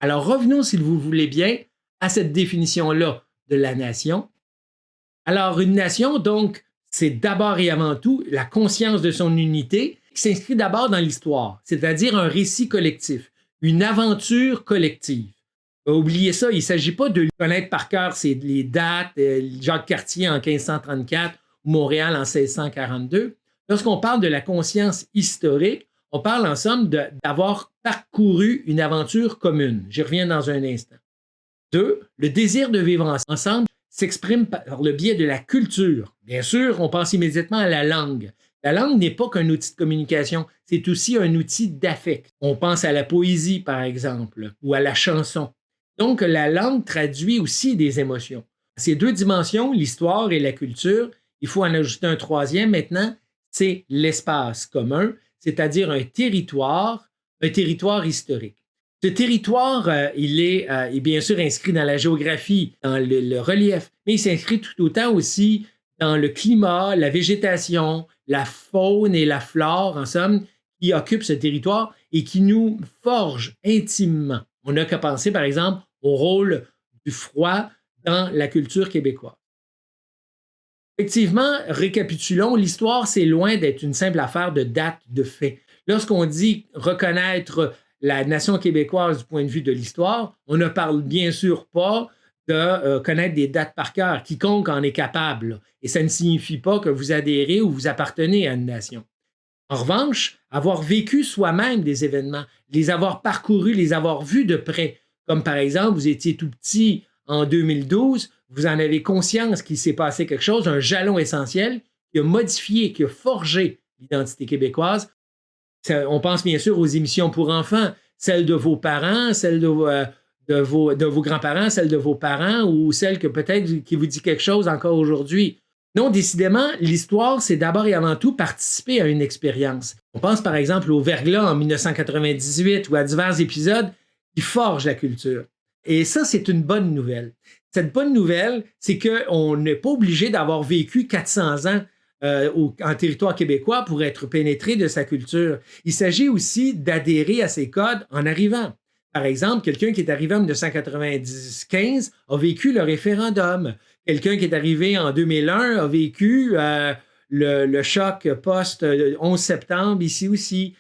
Alors revenons, si vous voulez bien, à cette définition-là de la nation. Alors une nation, donc, c'est d'abord et avant tout la conscience de son unité qui s'inscrit d'abord dans l'histoire, c'est-à-dire un récit collectif, une aventure collective. Oubliez ça, il ne s'agit pas de connaître par cœur les dates, Jacques Cartier en 1534 ou Montréal en 1642. Lorsqu'on parle de la conscience historique, on parle en somme d'avoir parcouru une aventure commune. J'y reviens dans un instant. 2, le désir de vivre ensemble s'exprime par le biais de la culture. Bien sûr, on pense immédiatement à la langue. La langue n'est pas qu'un outil de communication, c'est aussi un outil d'affect. On pense à la poésie, par exemple, ou à la chanson. Donc, la langue traduit aussi des émotions. Ces deux dimensions, l'histoire et la culture, il faut en ajouter un troisième maintenant, c'est l'espace commun, c'est-à-dire un territoire historique. Ce territoire, il est bien sûr inscrit dans la géographie, dans le relief, mais il s'inscrit tout autant aussi dans le climat, la végétation, la faune et la flore, en somme, qui occupent ce territoire et qui nous forgent intimement. On n'a qu'à penser, par exemple, au rôle du froid dans la culture québécoise. Effectivement, récapitulons, l'histoire, c'est loin d'être une simple affaire de date, de fait. Lorsqu'on dit reconnaître la nation québécoise du point de vue de l'histoire, on ne parle bien sûr pas de connaître des dates par cœur. Quiconque en est capable. Et ça ne signifie pas que vous adhérez ou vous appartenez à une nation. En revanche, avoir vécu soi-même des événements, les avoir parcourus, les avoir vus de près, comme par exemple, vous étiez tout petit en 2012, vous en avez conscience qu'il s'est passé quelque chose, un jalon essentiel qui a modifié, qui a forgé l'identité québécoise. On pense bien sûr aux émissions pour enfants, celles de vos parents, celles de vos grands-parents, celles de vos parents ou celles que peut-être qui vous dit quelque chose encore aujourd'hui. Non, décidément, l'histoire, c'est d'abord et avant tout participer à une expérience. On pense par exemple au verglas en 1998 ou à divers épisodes qui forgent la culture. Et ça, c'est une bonne nouvelle. Cette bonne nouvelle, c'est qu'on n'est pas obligé d'avoir vécu 400 ans en territoire québécois pour être pénétré de sa culture. Il s'agit aussi d'adhérer à ces codes en arrivant. Par exemple, quelqu'un qui est arrivé en 1995 a vécu le référendum. Quelqu'un qui est arrivé en 2001 a vécu le choc post-11 septembre ici aussi.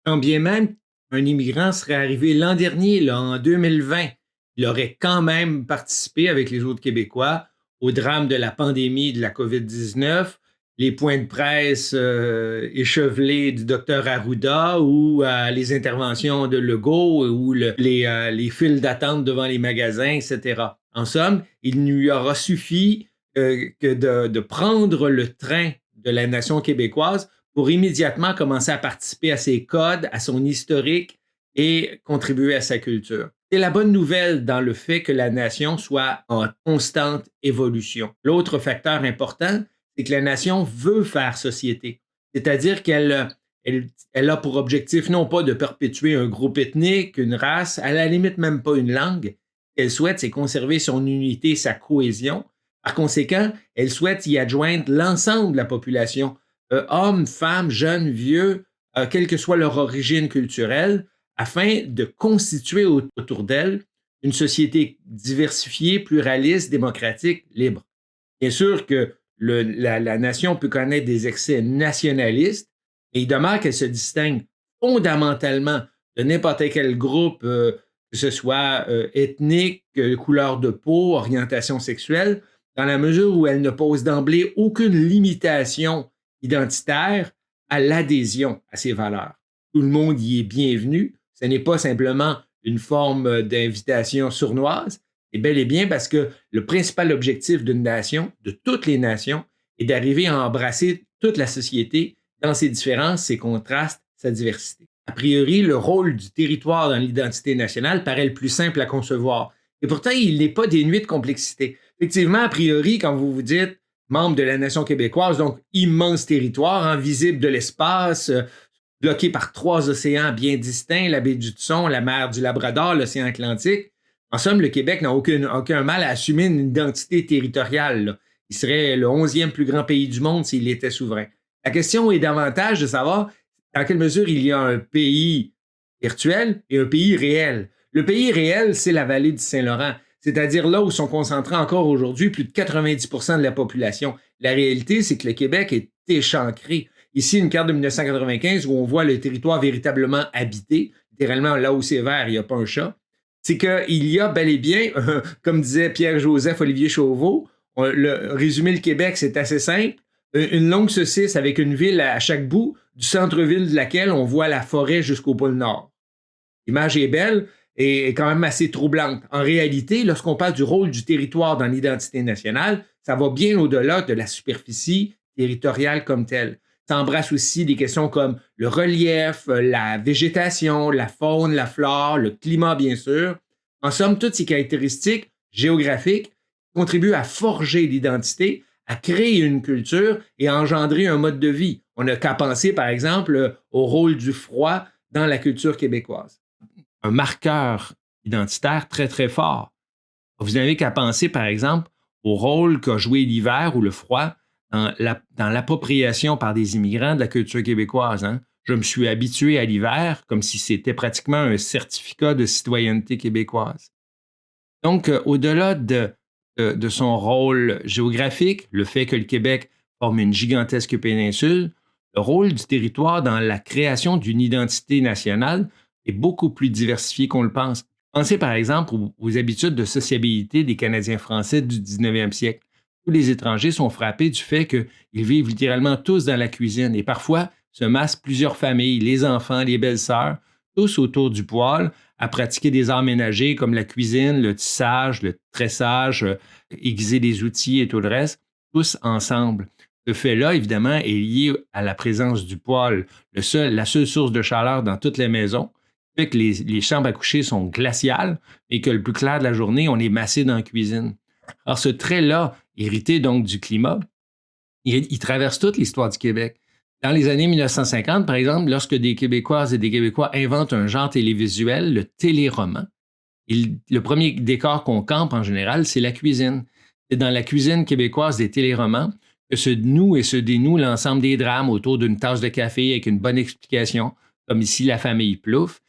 Quand bien même un immigrant serait arrivé l'an dernier, là, en 2020, il aurait quand même participé avec les autres Québécois au drame de la pandémie de la COVID-19, les points de presse échevelés du docteur Arruda ou les interventions de Legault ou les files d'attente devant les magasins, etc. En somme, il lui aura suffi que de prendre le train de la nation québécoise pour immédiatement commencer à participer à ses codes, à son historique et contribuer à sa culture. C'est la bonne nouvelle dans le fait que la nation soit en constante évolution. L'autre facteur important, c'est que la nation veut faire société. C'est-à-dire qu'elle a pour objectif non pas de perpétuer un groupe ethnique, une race, à la limite même pas une langue. Ce qu'elle souhaite, c'est conserver son unité, sa cohésion. Par conséquent, elle souhaite y adjoindre l'ensemble de la population, hommes, femmes, jeunes, vieux, quelle que soit leur origine culturelle, afin de constituer autour d'elle une société diversifiée, pluraliste, démocratique, libre. Bien sûr que la nation peut connaître des excès nationalistes, et il demeure qu'elle se distingue fondamentalement de n'importe quel groupe, que ce soit ethnique, couleur de peau, orientation sexuelle, dans la mesure où elle ne pose d'emblée aucune limitation identitaire à l'adhésion à ces valeurs. Tout le monde y est bienvenu. Ce n'est pas simplement une forme d'invitation sournoise, et bel et bien parce que le principal objectif d'une nation, de toutes les nations, est d'arriver à embrasser toute la société dans ses différences, ses contrastes, sa diversité. A priori, le rôle du territoire dans l'identité nationale paraît le plus simple à concevoir. Et pourtant, il n'est pas dénué de complexité. Effectivement, a priori, quand vous vous dites membre de la nation québécoise, donc immense territoire, invisible de l'espace, bloqué par 3 océans bien distincts, la baie d'Hudson, la mer du Labrador, l'océan Atlantique. En somme, le Québec n'a aucun mal à assumer une identité territoriale, là. Il serait le 11e plus grand pays du monde s'il était souverain. La question est davantage de savoir dans quelle mesure il y a un pays virtuel et un pays réel. Le pays réel, c'est la vallée du Saint-Laurent, c'est-à-dire là où sont concentrés encore aujourd'hui plus de 90% de la population. La réalité, c'est que le Québec est échancré. Ici, une carte de 1995 où on voit le territoire véritablement habité, littéralement là où c'est vert, il n'y a pas un chat. C'est qu'il y a bel et bien, comme disait Pierre-Joseph Olivier Chauveau, résumer le Québec, c'est assez simple. Une longue saucisse avec une ville à chaque bout, du centre-ville de laquelle on voit la forêt jusqu'au pôle Nord. L'image est belle et quand même assez troublante. En réalité, lorsqu'on parle du rôle du territoire dans l'identité nationale, ça va bien au-delà de la superficie territoriale comme telle. Ça embrasse aussi des questions comme le relief, la végétation, la faune, la flore, le climat, bien sûr. En somme, toutes ces caractéristiques géographiques contribuent à forger l'identité, à créer une culture et à engendrer un mode de vie. On n'a qu'à penser, par exemple, au rôle du froid dans la culture québécoise. Un marqueur identitaire très, très fort. Vous n'avez qu'à penser, par exemple, au rôle qu'a joué l'hiver ou le froid dans l'appropriation par des immigrants de la culture québécoise. Hein? Je me suis habitué à l'hiver comme si c'était pratiquement un certificat de citoyenneté québécoise. Donc, au-delà de son rôle géographique, le fait que le Québec forme une gigantesque péninsule, le rôle du territoire dans la création d'une identité nationale est beaucoup plus diversifié qu'on le pense. Pensez par exemple aux habitudes de sociabilité des Canadiens français du 19e siècle. Tous les étrangers sont frappés du fait qu'ils vivent littéralement tous dans la cuisine et parfois se massent plusieurs familles, les enfants, les belles-sœurs, tous autour du poêle, à pratiquer des arts ménagers comme la cuisine, le tissage, le tressage, aiguiser des outils et tout le reste, tous ensemble. Ce fait-là, évidemment, est lié à la présence du poêle, la seule source de chaleur dans toutes les maisons, fait que les chambres à coucher sont glaciales et que le plus clair de la journée, on est massé dans la cuisine. Alors, ce trait-là, hérité donc du climat, il traverse toute l'histoire du Québec. Dans les années 1950, par exemple, lorsque des Québécoises et des Québécois inventent un genre télévisuel, le téléroman, le premier décor qu'on campe en général, c'est la cuisine. C'est dans la cuisine québécoise des téléromans que se noue et se dénoue l'ensemble des drames autour d'une tasse de café avec une bonne explication, comme ici la famille Plouffe.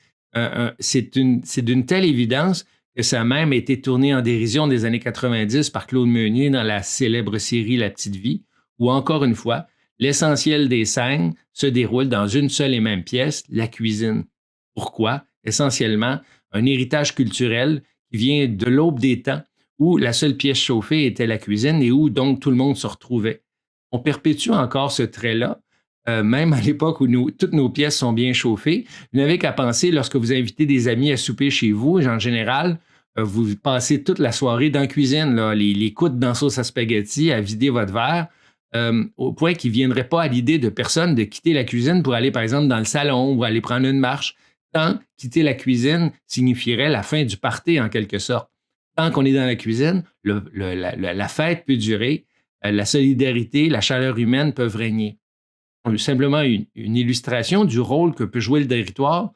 C'est d'une telle évidence que ça a même été tourné en dérision des années 90 par Claude Meunier dans la célèbre série La Petite Vie, où encore une fois, l'essentiel des scènes se déroule dans une seule et même pièce, la cuisine. Pourquoi? Essentiellement, un héritage culturel qui vient de l'aube des temps, où la seule pièce chauffée était la cuisine et où donc tout le monde se retrouvait. On perpétue encore ce trait-là, même à l'époque où toutes nos pièces sont bien chauffées. Vous n'avez qu'à penser, lorsque vous invitez des amis à souper chez vous, en général, vous passez toute la soirée dans la cuisine, là, les coudes dans sauce à spaghetti, à vider votre verre, au point qu'il ne viendrait pas à l'idée de personne de quitter la cuisine pour aller, par exemple, dans le salon ou aller prendre une marche. Tant quitter la cuisine signifierait la fin du party, en quelque sorte. Tant qu'on est dans la cuisine, la fête peut durer, la solidarité, la chaleur humaine peuvent régner. Simplement une illustration du rôle que peut jouer le territoire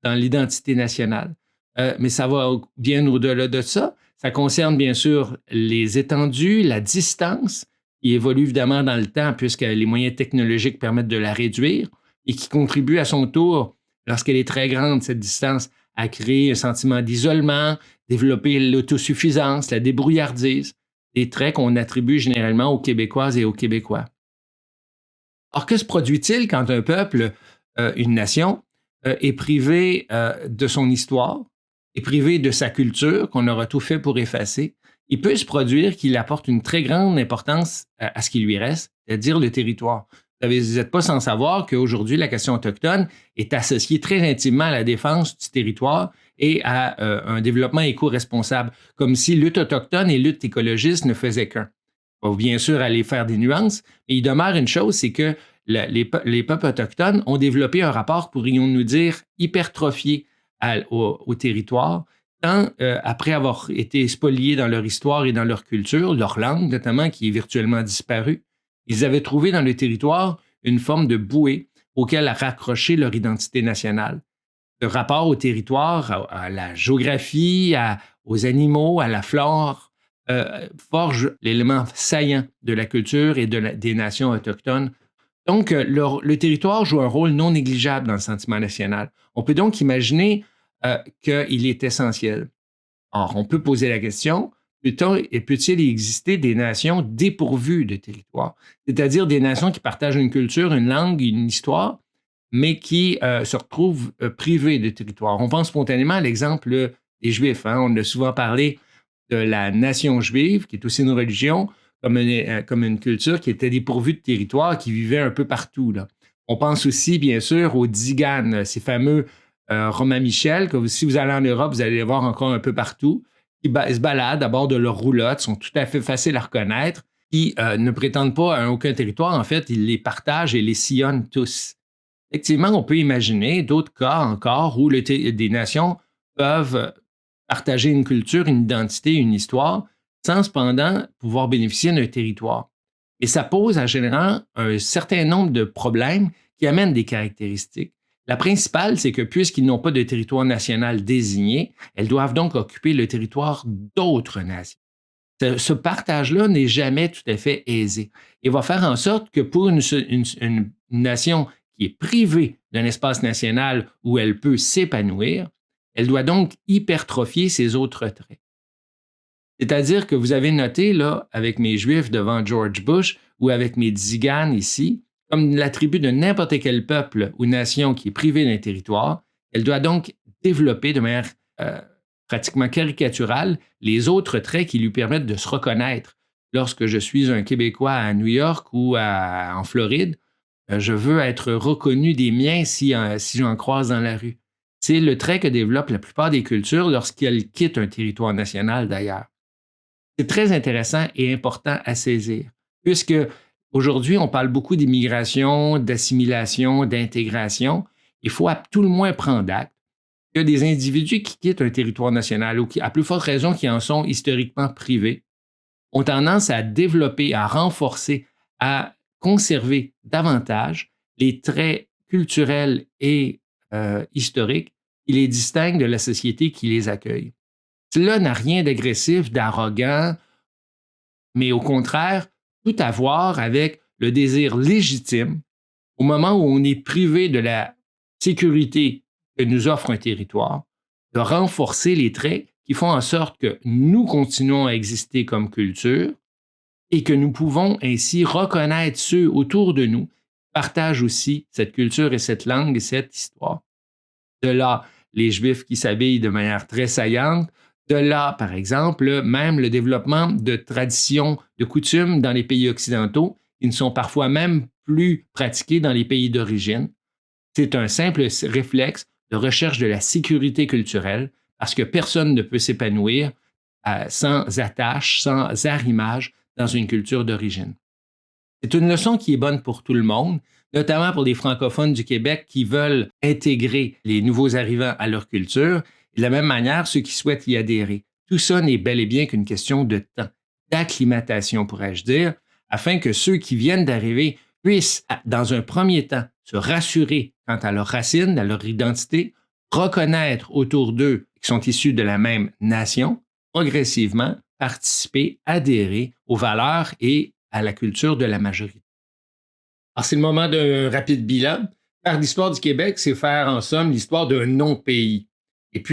dans l'identité nationale. Mais ça va bien au-delà de ça. Ça concerne bien sûr les étendues, la distance, qui évolue évidemment dans le temps puisque les moyens technologiques permettent de la réduire et qui contribue à son tour, lorsqu'elle est très grande, cette distance, à créer un sentiment d'isolement, développer l'autosuffisance, la débrouillardise, des traits qu'on attribue généralement aux Québécoises et aux Québécois. Or, que se produit-il quand un peuple, une nation, est privé de son histoire, est privé de sa culture, qu'on aura tout fait pour effacer? Il peut se produire qu'il apporte une très grande importance à ce qui lui reste, c'est-à-dire le territoire. Vous n'êtes pas sans savoir qu'aujourd'hui, la question autochtone est associée très intimement à la défense du territoire et à un développement éco-responsable, comme si lutte autochtone et lutte écologiste ne faisaient qu'un. On va bien sûr aller faire des nuances, mais il demeure une chose, c'est que les peuples autochtones ont développé un rapport, pourrions-nous dire, hypertrophié au territoire, tant après avoir été spoliés dans leur histoire et dans leur culture, leur langue notamment, qui est virtuellement disparue, ils avaient trouvé dans le territoire une forme de bouée auquel raccrocher leur identité nationale. Le rapport au territoire, à la géographie, aux animaux, à la flore, forge l'élément saillant de la culture et des nations autochtones. Donc, le territoire joue un rôle non négligeable dans le sentiment national. On peut donc imaginer qu'il est essentiel. Or, on peut poser la question, peut-il exister des nations dépourvues de territoire, c'est-à-dire des nations qui partagent une culture, une langue, une histoire, mais qui se retrouvent privées de territoire? On pense spontanément à l'exemple des Juifs. Hein? On a souvent parlé de la nation juive, qui est aussi une religion, comme une culture qui était dépourvue de territoire, qui vivait un peu partout. Là. On pense aussi, bien sûr, aux Tziganes, ces fameux Romain Michel, que si vous allez en Europe, vous allez les voir encore un peu partout, qui se baladent à bord de leurs roulottes, sont tout à fait faciles à reconnaître, qui ne prétendent pas à aucun territoire. En fait, ils les partagent et les sillonnent tous. Effectivement, on peut imaginer d'autres cas encore où des nations peuvent partager une culture, une identité, une histoire, sans cependant pouvoir bénéficier d'un territoire. Et ça pose en général un certain nombre de problèmes qui amènent des caractéristiques. La principale, c'est que puisqu'ils n'ont pas de territoire national désigné, elles doivent donc occuper le territoire d'autres nations. Ce partage-là n'est jamais tout à fait aisé et va faire en sorte que pour une nation qui est privée d'un espace national où elle peut s'épanouir, elle doit donc hypertrophier ses autres traits. C'est-à-dire que vous avez noté, là, avec mes Juifs devant George Bush ou avec mes Tziganes ici, comme l'attribut de n'importe quel peuple ou nation qui est privé d'un territoire, elle doit donc développer de manière pratiquement caricaturale les autres traits qui lui permettent de se reconnaître. Lorsque je suis un Québécois à New York ou en Floride, je veux être reconnu des miens si j'en croise dans la rue. C'est le trait que développent la plupart des cultures lorsqu'elles quittent un territoire national d'ailleurs. C'est très intéressant et important à saisir, puisque aujourd'hui, on parle beaucoup d'immigration, d'assimilation, d'intégration. Il faut à tout le moins prendre acte que des individus qui quittent un territoire national ou qui, à plus forte raison, qui en sont historiquement privés, ont tendance à développer, à renforcer, à conserver davantage les traits culturels et historiques qui les distinguent de la société qui les accueille. Cela n'a rien d'agressif, d'arrogant, mais au contraire, tout à voir avec le désir légitime, au moment où on est privé de la sécurité que nous offre un territoire, de renforcer les traits qui font en sorte que nous continuons à exister comme culture et que nous pouvons ainsi reconnaître ceux autour de nous qui partagent aussi cette culture et cette langue et cette histoire. De là, les Juifs qui s'habillent de manière très saillante, de là, par exemple, même le développement de traditions, de coutumes dans les pays occidentaux qui ne sont parfois même plus pratiquées dans les pays d'origine. C'est un simple réflexe de recherche de la sécurité culturelle parce que personne ne peut s'épanouir sans attache, sans arrimage dans une culture d'origine. C'est une leçon qui est bonne pour tout le monde, notamment pour les francophones du Québec qui veulent intégrer les nouveaux arrivants à leur culture, et de la même manière, ceux qui souhaitent y adhérer. Tout ça n'est bel et bien qu'une question de temps, d'acclimatation, pourrais-je dire, afin que ceux qui viennent d'arriver puissent, dans un premier temps, se rassurer quant à leurs racines, à leur identité, reconnaître autour d'eux qui sont issus de la même nation, progressivement participer, adhérer aux valeurs et à la culture de la majorité. Alors, c'est le moment d'un rapide bilan. Faire l'histoire du Québec, c'est faire en somme l'histoire d'un non-pays. Et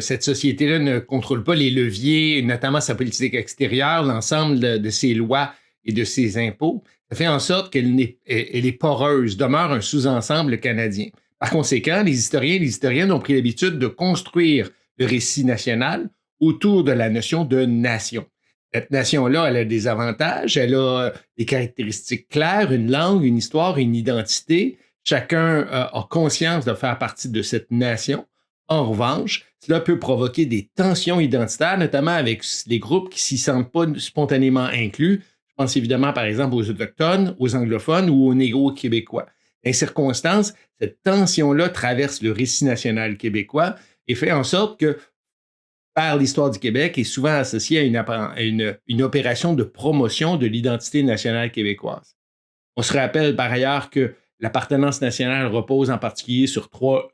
cette société-là ne contrôle pas les leviers, notamment sa politique extérieure, l'ensemble de ses lois et de ses impôts, ça fait en sorte qu'elle est poreuse, demeure un sous-ensemble canadien. Par conséquent, les historiens et les historiennes ont pris l'habitude de construire le récit national autour de la notion de nation. Cette nation-là, elle a des avantages, elle a des caractéristiques claires, une langue, une histoire, une identité. Chacun a conscience de faire partie de cette nation. En revanche, cela peut provoquer des tensions identitaires, notamment avec les groupes qui s'y sentent pas spontanément inclus. Je pense évidemment, par exemple, aux Autochtones, aux anglophones ou aux Négro-Québécois. Dans les circonstances, cette tension-là traverse le récit national québécois et fait en sorte que faire l'histoire du Québec est souvent associée à une opération de promotion de l'identité nationale québécoise. On se rappelle par ailleurs que l'appartenance nationale repose en particulier sur 3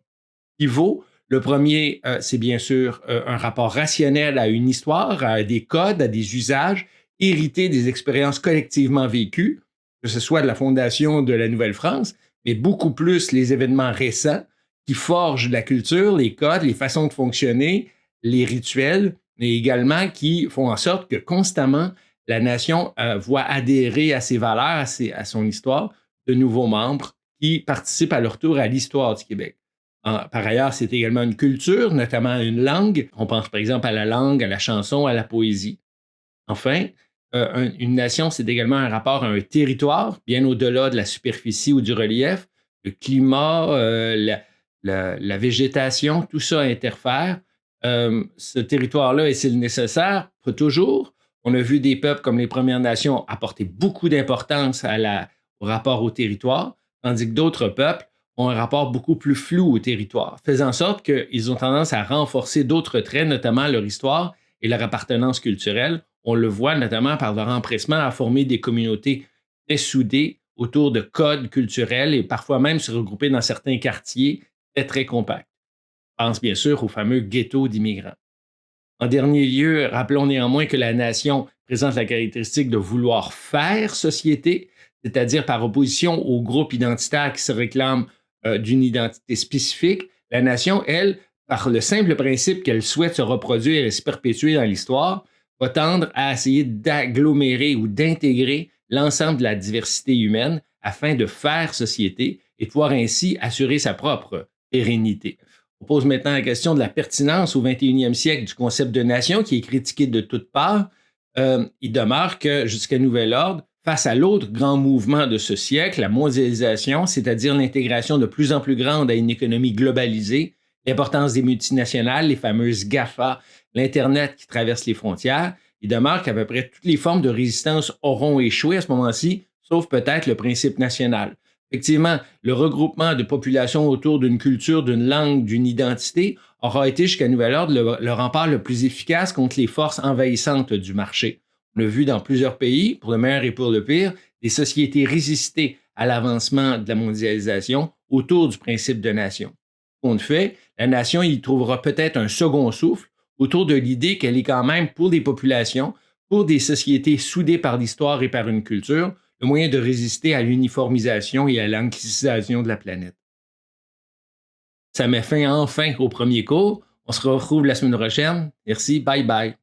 pivots. Le premier, c'est bien sûr un rapport rationnel à une histoire, à des codes, à des usages, hérités des expériences collectivement vécues, que ce soit de la fondation de la Nouvelle-France, mais beaucoup plus les événements récents qui forgent la culture, les codes, les façons de fonctionner, les rituels, mais également qui font en sorte que constamment, la nation voit adhérer à ses valeurs, à son histoire, de nouveaux membres qui participent à leur tour à l'histoire du Québec. Par ailleurs, c'est également une culture, notamment une langue. On pense par exemple à la langue, à la chanson, à la poésie. Enfin, une nation, c'est également un rapport à un territoire, bien au-delà de la superficie ou du relief. Le climat, la végétation, tout ça interfère. Ce territoire-là, est-il nécessaire? Pas toujours. On a vu des peuples comme les Premières Nations apporter beaucoup d'importance au rapport au territoire, tandis que d'autres peuples ont un rapport beaucoup plus flou au territoire, faisant en sorte qu'ils ont tendance à renforcer d'autres traits, notamment leur histoire et leur appartenance culturelle. On le voit notamment par leur empressement à former des communautés très soudées autour de codes culturels et parfois même se regrouper dans certains quartiers très, très compacts. Je pense bien sûr aux fameux ghettos d'immigrants. En dernier lieu, rappelons néanmoins que la nation présente la caractéristique de vouloir faire société, c'est-à-dire par opposition aux groupes identitaires qui se réclament d'une identité spécifique. La nation, elle, par le simple principe qu'elle souhaite se reproduire et se perpétuer dans l'histoire, va tendre à essayer d'agglomérer ou d'intégrer l'ensemble de la diversité humaine afin de faire société et de pouvoir ainsi assurer sa propre pérennité. On pose maintenant la question de la pertinence au 21e siècle du concept de nation qui est critiqué de toutes parts. Il demeure que jusqu'à nouvel ordre, face à l'autre grand mouvement de ce siècle, la mondialisation, c'est-à-dire l'intégration de plus en plus grande à une économie globalisée, l'importance des multinationales, les fameuses GAFA, l'Internet qui traverse les frontières, il demeure qu'à peu près toutes les formes de résistance auront échoué à ce moment-ci, sauf peut-être le principe national. Effectivement, le regroupement de populations autour d'une culture, d'une langue, d'une identité aura été jusqu'à nouvel ordre le rempart le plus efficace contre les forces envahissantes du marché. On a vu dans plusieurs pays, pour le meilleur et pour le pire, des sociétés résister à l'avancement de la mondialisation autour du principe de nation. En fait, la nation y trouvera peut-être un second souffle autour de l'idée qu'elle est quand même pour des populations, pour des sociétés soudées par l'histoire et par une culture, le moyen de résister à l'uniformisation et à l'anglicisation de la planète. Ça met fin enfin au premier cours. On se retrouve la semaine prochaine. Merci, bye bye.